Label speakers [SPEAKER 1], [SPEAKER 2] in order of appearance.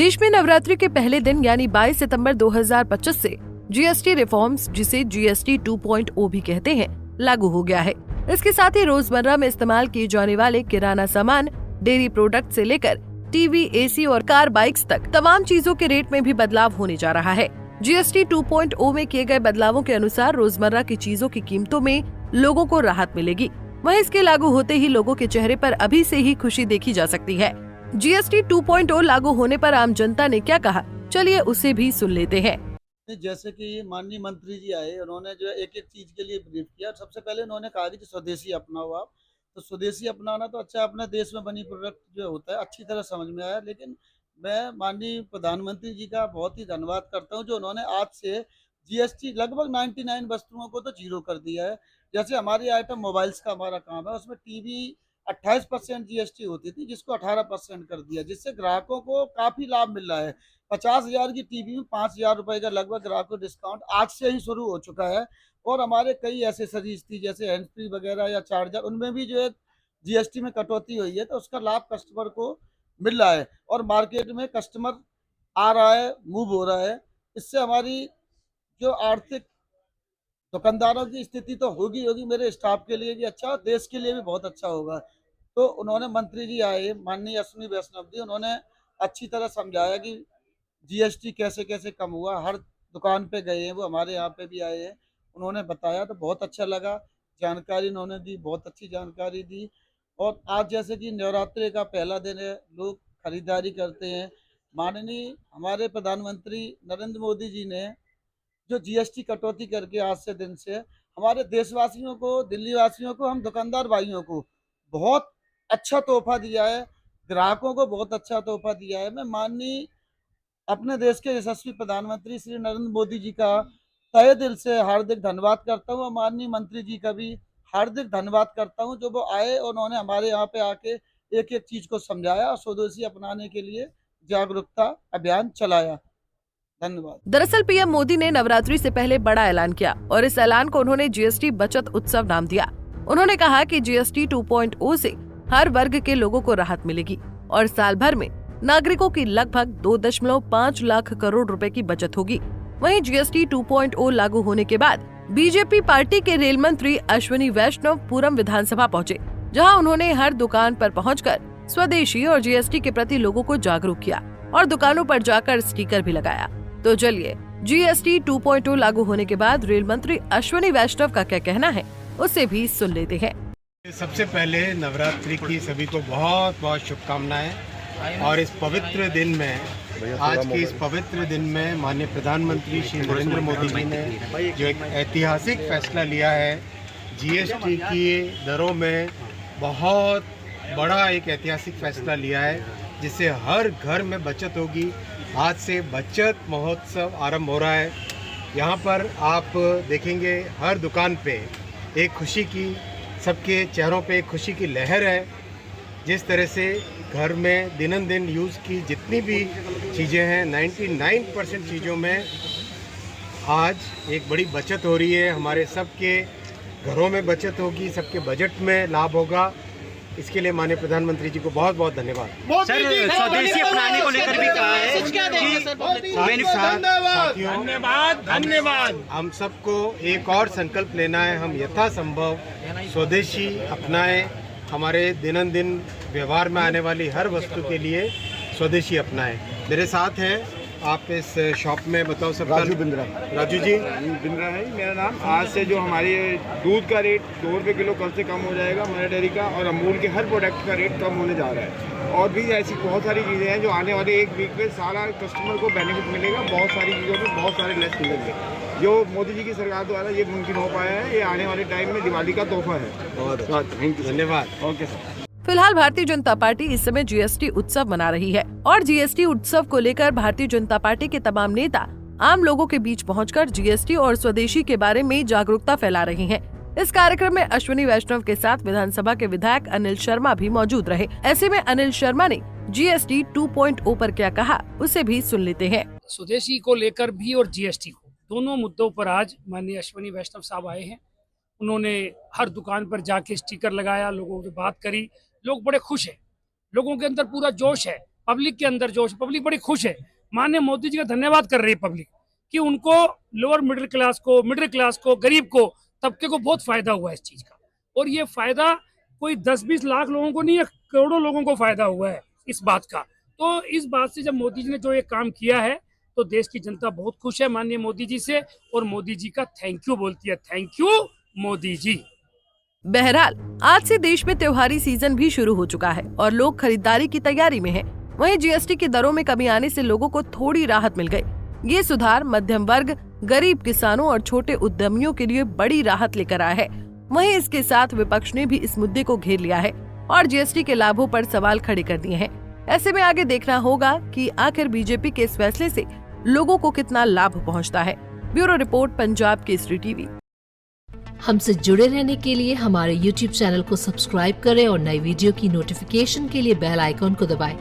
[SPEAKER 1] देश में नवरात्रि के पहले दिन यानी 22 सितंबर 2025 से जीएसटी रिफॉर्म्स, जिसे जीएसटी 2.0 भी कहते हैं, लागू हो गया है। इसके साथ ही रोजमर्रा में इस्तेमाल किए जाने वाले किराना सामान, डेयरी प्रोडक्ट से लेकर टीवी, एसी और कार, बाइक्स तक तमाम चीजों के रेट में भी बदलाव होने जा रहा है। जीएसटी 2.0 में किए गए बदलावों के अनुसार रोजमर्रा की चीजों की कीमतों में लोगों को राहत मिलेगी। वहीं इसके लागू होते ही लोगों के चेहरे पर अभी से ही खुशी देखी जा सकती है। जीएसटी 2.0 लागू होने पर आम जनता ने क्या कहा, चलिए उसे भी सुन लेते हैं।
[SPEAKER 2] जैसे कि माननीय मंत्री जी आए, उन्होंने जो एक एक चीज के लिए ब्रीफ किया। सबसे पहले उन्होंने कहा कि स्वदेशी अपनाओ आप। तो स्वदेशी अपनाना तो अच्छा, अपने देश में बनी प्रोडक्ट जो होता है अच्छी तरह समझ में आया। लेकिन मैं माननीय प्रधानमंत्री जी का बहुत ही धन्यवाद करता हूं, जो उन्होंने आज से जीएसटी लगभग 99 वस्तुओं को तो जीरो कर दिया है। जैसे हमारी आइटम मोबाइल्स का हमारा काम है, उसमें टीवी 28% जीएसटी होती थी, जिसको 18% कर दिया, जिससे ग्राहकों को काफी लाभ मिल रहा है। 50,000 की टीवी में 5,000 रुपए का लगभग ग्राहक को डिस्काउंट आज से ही शुरू हो चुका है। और हमारे कई एसेसरीज थी, जैसे हैंड फ्री वगैरह या चार्जर, उनमें भी जो है जीएसटी में कटौती हुई है, तो उसका लाभ कस्टमर को मिल रहा है और मार्केट में कस्टमर आ रहा है, मूव हो रहा है। इससे हमारी जो आर्थिक दुकानदारों की स्थिति तो होगी होगी, मेरे स्टाफ के लिए भी अच्छा, देश के लिए भी बहुत अच्छा होगा। तो उन्होंने मंत्री जी आए, माननीय अश्विनी वैष्णव जी, उन्होंने अच्छी तरह समझाया कि जीएसटी कैसे कैसे कम हुआ। हर दुकान पे गए हैं, वो हमारे यहाँ पे भी आए हैं, उन्होंने बताया तो बहुत अच्छा लगा। जानकारी उन्होंने दी, बहुत अच्छी जानकारी दी। और आज जैसे कि नवरात्रि का पहला दिन है, लोग खरीदारी करते हैं। माननीय हमारे प्रधानमंत्री नरेंद्र मोदी जी ने जो जीएसटी कटौती करके आज से दिन से हमारे देशवासियों को, दिल्ली वासियों को, हम दुकानदार भाइयों को बहुत अच्छा तोहफा दिया है, ग्राहकों को बहुत अच्छा तोहफा दिया है। मैं माननीय अपने देश के यशस्वी प्रधानमंत्री श्री नरेंद्र मोदी जी का तहे दिल से हार्दिक धन्यवाद करता हूँ और माननीय मंत्री जी का भी हार्दिक धन्यवाद करता हूँ, जो वो आए और उन्होंने हमारे यहाँ पे आके एक एक चीज को समझाया और स्वदेशी अपनाने के लिए जागरूकता अभियान चलाया। धन्यवाद।
[SPEAKER 1] दरअसल पीएम मोदी ने नवरात्रि से पहले बड़ा ऐलान किया और इस ऐलान को उन्होंने जीएसटी बचत उत्सव नाम दिया। उन्होंने कहा कि जीएसटी 2.0 से हर वर्ग के लोगों को राहत मिलेगी और साल भर में नागरिकों की लगभग 2.5 लाख करोड़ रुपए की बचत होगी। वहीं जीएसटी 2.0 लागू होने के बाद बीजेपी पार्टी के रेल मंत्री अश्विनी वैष्णव पूरम विधानसभा पहुंचे, जहां उन्होंने हर दुकान पर पहुंचकर स्वदेशी और जीएसटी के प्रति लोगों को जागरूक किया और दुकानों पर जाकर स्टिकर भी लगाया। तो चलिए जीएसटी 2.0 लागू होने के बाद रेल मंत्री अश्विनी वैष्णव का क्या कहना है, उसे भी सुन लेते हैं।
[SPEAKER 3] सबसे पहले नवरात्रि की सभी को बहुत बहुत शुभकामनाएं। और इस पवित्र दिन में, आज के इस पवित्र दिन में माननीय प्रधानमंत्री श्री नरेंद्र मोदी जी ने जो एक ऐतिहासिक फैसला लिया है, जीएसटी की दरों में बहुत बड़ा एक ऐतिहासिक फैसला लिया है, जिससे हर घर में बचत होगी। आज से बचत महोत्सव आरंभ हो रहा है। यहाँ पर आप देखेंगे हर दुकान पे एक खुशी की, सबके चेहरों पे एक खुशी की लहर है। जिस तरह से घर में दिन दिन यूज़ की जितनी भी चीज़ें हैं, 99% चीज़ों में आज एक बड़ी बचत हो रही है। हमारे सबके घरों में बचत होगी, सबके बजट में लाभ होगा। इसके लिए माननीय प्रधानमंत्री जी को बहुत बहुत धन्यवाद।
[SPEAKER 4] सर, स्वदेशी अपनाने को लेकर भी कहा है कि
[SPEAKER 3] धन्यवाद। हम सबको एक और संकल्प लेना है, हम यथासंभव स्वदेशी अपनाएं। हमारे दिन व्यवहार में आने वाली हर वस्तु के लिए स्वदेशी अपनाएं। मेरे साथ हैं आप इस शॉप में, बताओ सब।
[SPEAKER 5] राजू बिंद्रा।
[SPEAKER 3] राजू जी,
[SPEAKER 5] बिंद्रा है मेरा नाम। आज से जो हमारे दूध का रेट 2 रुपये किलो कल से कम हो जाएगा हमारे डेयरी का, और अमूल के हर प्रोडक्ट का रेट कम होने जा रहा है। और भी ऐसी बहुत सारी चीज़ें हैं जो आने वाले एक वीक में सारा कस्टमर को बेनिफिट मिलेगा। बहुत सारी चीज़ों में बहुत सारे लेस मिलेंगे, जो मोदी जी की सरकार द्वारा ये मुमकिन हो पाया है। ये आने वाले टाइम में दिवाली का तोहफा है।
[SPEAKER 3] धन्यवाद।
[SPEAKER 5] Okay sir.
[SPEAKER 1] फिलहाल भारतीय जनता पार्टी इस समय जीएसटी उत्सव मना रही है और जीएसटी उत्सव को लेकर भारतीय जनता पार्टी के तमाम नेता आम लोगों के बीच पहुंचकर जीएसटी और स्वदेशी के बारे में जागरूकता फैला रहे हैं। इस कार्यक्रम में अश्विनी वैष्णव के साथ विधानसभा के विधायक अनिल शर्मा भी मौजूद रहे। ऐसे में अनिल शर्मा ने जीएसटी 2.0 पर क्या कहा, उसे भी सुन लेते हैं।
[SPEAKER 6] स्वदेशी को लेकर भी और जीएसटी को, दोनों मुद्दों पर आज माननीय अश्विनी वैष्णव साहब आए हैं। उन्होंने हर दुकान पर जाके स्टिकर लगाया, लोगों से बात करी, लोग बड़े खुश हैं। लोगों के अंदर पूरा जोश है पब्लिक के अंदर जोश, पब्लिक बड़ी खुश है। माननीय मोदी जी का धन्यवाद कर रही है पब्लिक कि उनको लोअर मिडिल क्लास को, गरीब को, तबके को बहुत फायदा हुआ है इस चीज का। और ये फायदा कोई 10-20 लाख लोगों को नहीं है, करोड़ों लोगों को फायदा हुआ है इस बात का। तो इस बात से जब मोदी जी ने जो ये काम किया है तो देश की जनता बहुत खुश है माननीय मोदी जी से, और मोदी जी का थैंक यू बोलती है। Thank you Modi ji.
[SPEAKER 1] बहरहाल आज से देश में त्योहारी सीजन भी शुरू हो चुका है और लोग खरीदारी की तैयारी में हैं। वहीं जीएसटी की दरों में कमी आने से लोगों को थोड़ी राहत मिल गई। ये सुधार मध्यम वर्ग, गरीब किसानों और छोटे उद्यमियों के लिए बड़ी राहत लेकर आया है। वहीं इसके साथ विपक्ष ने भी इस मुद्दे को घेर लिया है और जीएसटी के लाभों पर सवाल खड़े कर दिए हैं। ऐसे में आगे देखना होगा कि आखिर बीजेपी के इस फैसले से लोगों को कितना लाभ पहुंचता है। Bureau report, Punjab Kesari TV.
[SPEAKER 7] हमसे जुड़े रहने के लिए हमारे YouTube चैनल को सब्सक्राइब करें और नई वीडियो की नोटिफिकेशन के लिए बेल आइकॉन को दबाएं।